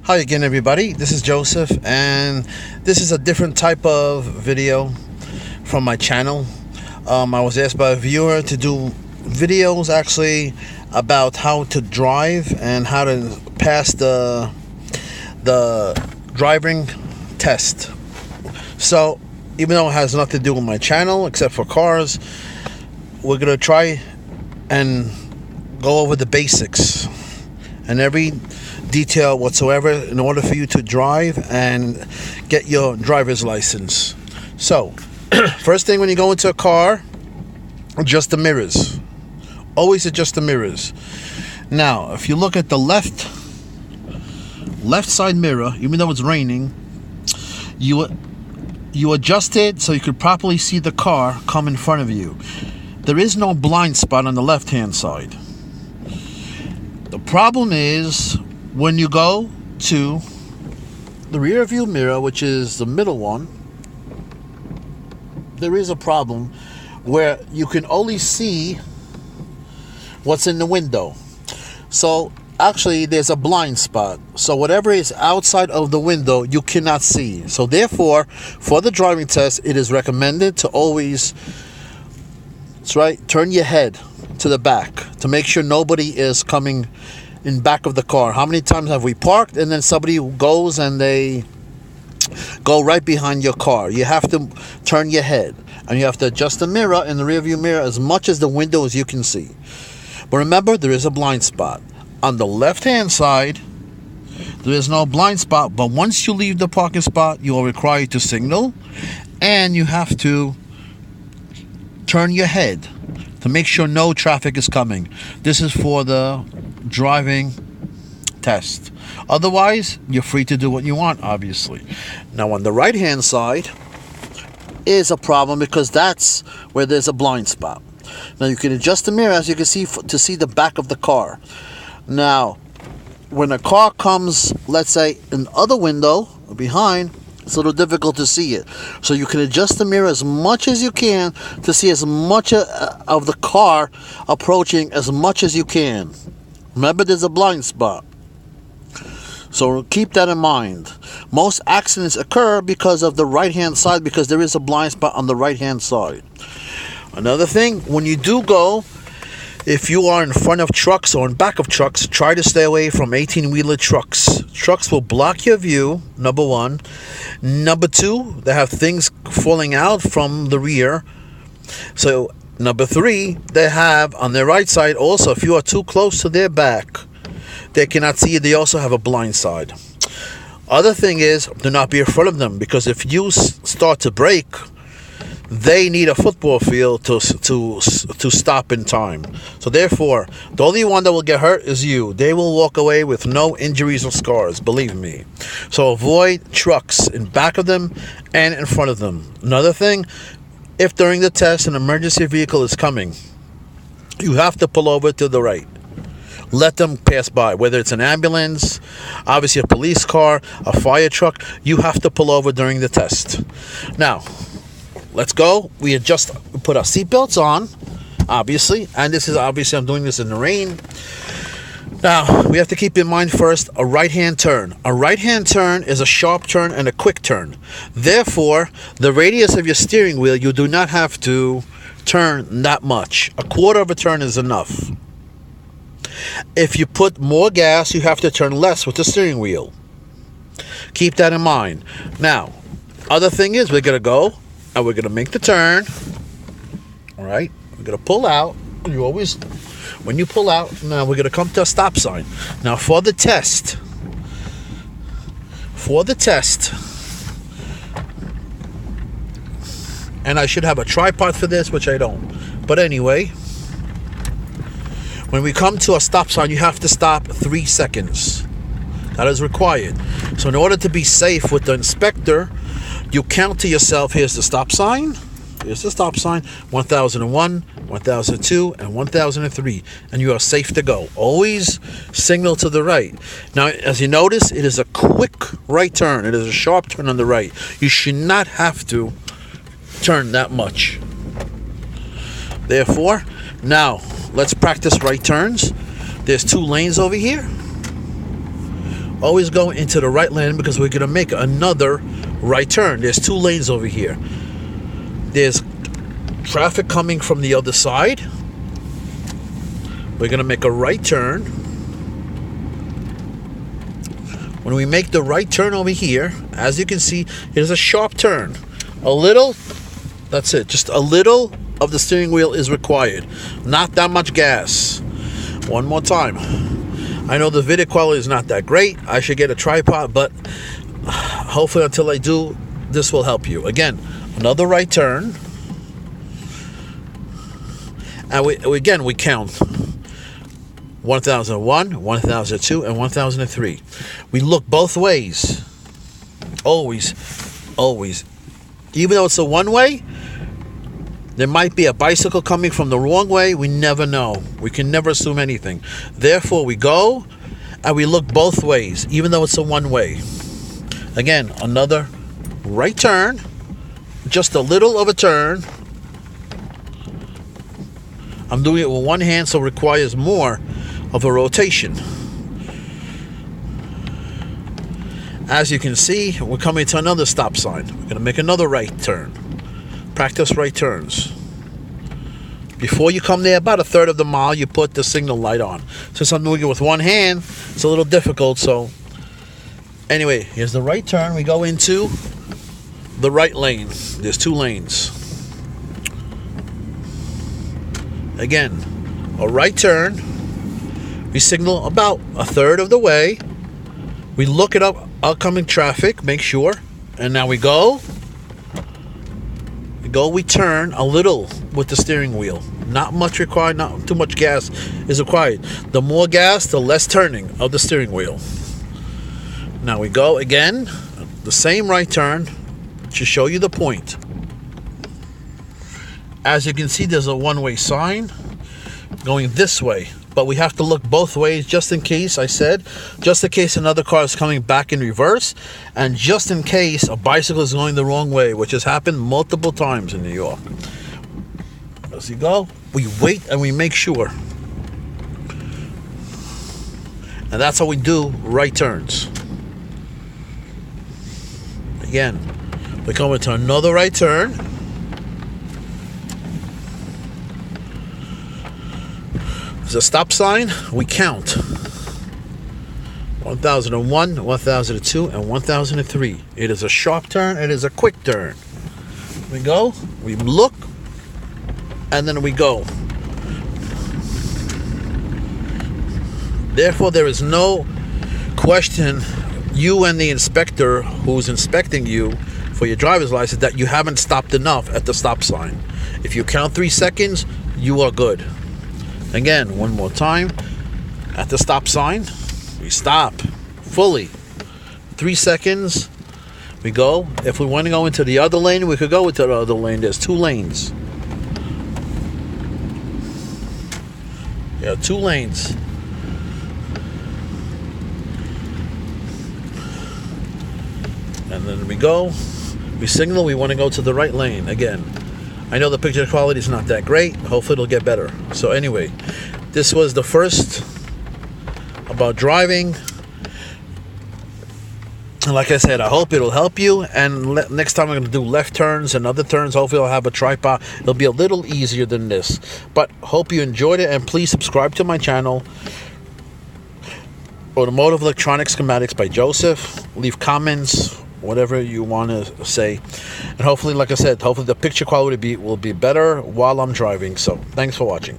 Hi again, everybody. This is Joseph, and this is a different type of video from my channel. I was asked by a viewer to do videos actually about how to drive and how to pass the driving test. So even though it has nothing to do with my channel except for cars, we're gonna try and go over the basics and every detail whatsoever in order for you to drive and get your driver's license. So first thing, when you go into a car, adjust the mirrors. Always adjust the mirrors. Now if you look at the left side mirror, even though it's raining, you adjust it so you could properly see the car come in front of you. There is no blind spot on the left hand side. The problem is when you go to the rear view mirror, which is the middle one, there is a problem where you can only see what's in the window. So actually there's a blind spot. So whatever is outside of the window you cannot see. So therefore, for the driving test, it is recommended to always, that's right, turn your head to the back to make sure nobody is coming in back of the car. How many times have we parked and then somebody goes and they go right behind your car? You have to turn your head and you have to adjust the mirror in the rear view mirror as much as the window as you can see. But remember, there is a blind spot. On the left hand side, there is no blind spot, but once you leave the parking spot, you are required to signal and you have to turn your head to make sure no traffic is coming. This is for the driving test. Otherwise, you're free to do what you want, obviously. Now on the right hand side is a problem because that's where there's a blind spot. Now you can adjust the mirror, as you can see, to see the back of the car. Now when a car comes, let's say, in the other window or behind, it's a little difficult to see it. So you can adjust the mirror as much as you can to see as much of the car approaching as much as you can. Remember, there's a blind spot. So keep that in mind. Most accidents occur because of the right hand side, because there is a blind spot on the right hand side. Another thing, when you do go, if you are in front of trucks or in back of trucks, try to stay away from 18-wheeler trucks. Trucks will block your view, number one. Number two, they have things falling out from the rear. So number three, they have on their right side also, if you are too close to their back, they cannot see you. They also have a blind side. Other thing is, do not be in front of them, because if you start to brake, they need a football field to stop in time. So therefore, the only one that will get hurt is you. They will walk away with no injuries or scars, believe me. So avoid trucks in back of them and in front of them. Another thing, if during the test an emergency vehicle is coming, you have to pull over to the right. Let them pass by, whether it's an ambulance, obviously a police car, a fire truck. You have to pull over during the test. Now, let's go. We put our seatbelts on, obviously, and this is obviously, I'm doing this in the rain. Now, we have to keep in mind first a right-hand turn. A right-hand turn is a sharp turn and a quick turn. Therefore, the radius of your steering wheel, you do not have to turn that much. A quarter of a turn is enough. If you put more gas, you have to turn less with the steering wheel. Keep that in mind. Now, other thing is, we're going to go and we're going to make the turn. All right, we're going to pull out. You always, when you pull out, now we're going to come to a stop sign. Now for the test, and I should have a tripod for this, which I don't. But anyway, when we come to a stop sign, you have to stop 3 seconds. That is required. So in order to be safe with the inspector, you count to yourself, here's the stop sign, 1001, 1002, and 1003, and you are safe to go. Always signal to the right. Now, as you notice, it is a quick right turn. It is a sharp turn on the right. You should not have to turn that much. Therefore, now, let's practice right turns. There's 2 lanes over here. always go into the right lane because we're going to make another right turn. There's 2 lanes over here. There's traffic coming from the other side. We're going to make a right turn. When we make the right turn over here, as you can see, here's a sharp turn. A little, that's it, just a little of the steering wheel is required. Not that much gas. One more time. I know the video quality is not that great. I should get a tripod, but hopefully until I do, this will help you. Again, another right turn. And we count 1001, 1002, and 1003. We look both ways. Always. Even though it's a one-way, there might be a bicycle coming from the wrong way. We never know. We can never assume anything. Therefore, we go and we look both ways, even though it's a one-way. Again, another right turn. Just a little of a turn. I'm doing it with one hand, so it requires more of a rotation. As you can see, we're coming to another stop sign. We're going to make another right turn. Practice right turns. Before you come there, about 1/3 of the mile, you put the signal light on. Since I'm doing it with one hand, it's a little difficult. So anyway, here's the right turn. We go into the right lane. There's 2 lanes. Again, a right turn. We signal about 1/3 of the way. We look at upcoming traffic, make sure, and now we go. We turn a little with the steering wheel. Not much required, not too much gas is required. The more gas, the less turning of the steering wheel. Now we go again, the same right turn to show you the point. As you can see, there's a one-way sign going this way, but we have to look both ways just in case, just in case another car is coming back in reverse, and just in case a bicycle is going the wrong way, which has happened multiple times in New York. As you go, we wait and we make sure. And that's how we do right turns. Again, we come into another right turn. There's a stop sign. We count 1001, 1002, and 1003. It is a sharp turn. It is a quick turn. We go. We look. And then we go. Therefore, there is no question, you and the inspector who's inspecting you for your driver's license, that you haven't stopped enough at the stop sign. If you count 3 seconds, you are good. Again, one more time. At the stop sign, we stop fully. 3 seconds, we go. If we want to go into the other lane, we could go into the other lane. There's 2 lanes. Yeah, 2 lanes. And then we go. We signal. We want to go to the right lane again. I know the picture quality is not that great. Hopefully it'll get better. So anyway, this was the first about driving. And like I said, I hope it'll help you. And next time I'm going to do left turns and other turns. Hopefully I'll have a tripod. It'll be a little easier than this. But hope you enjoyed it. And please subscribe to my channel, Automotive Electronic Schematics by Joseph. Leave comments, whatever you want to say. And hopefully, like I said, hopefully the picture quality will be better while I'm driving. So thanks for watching.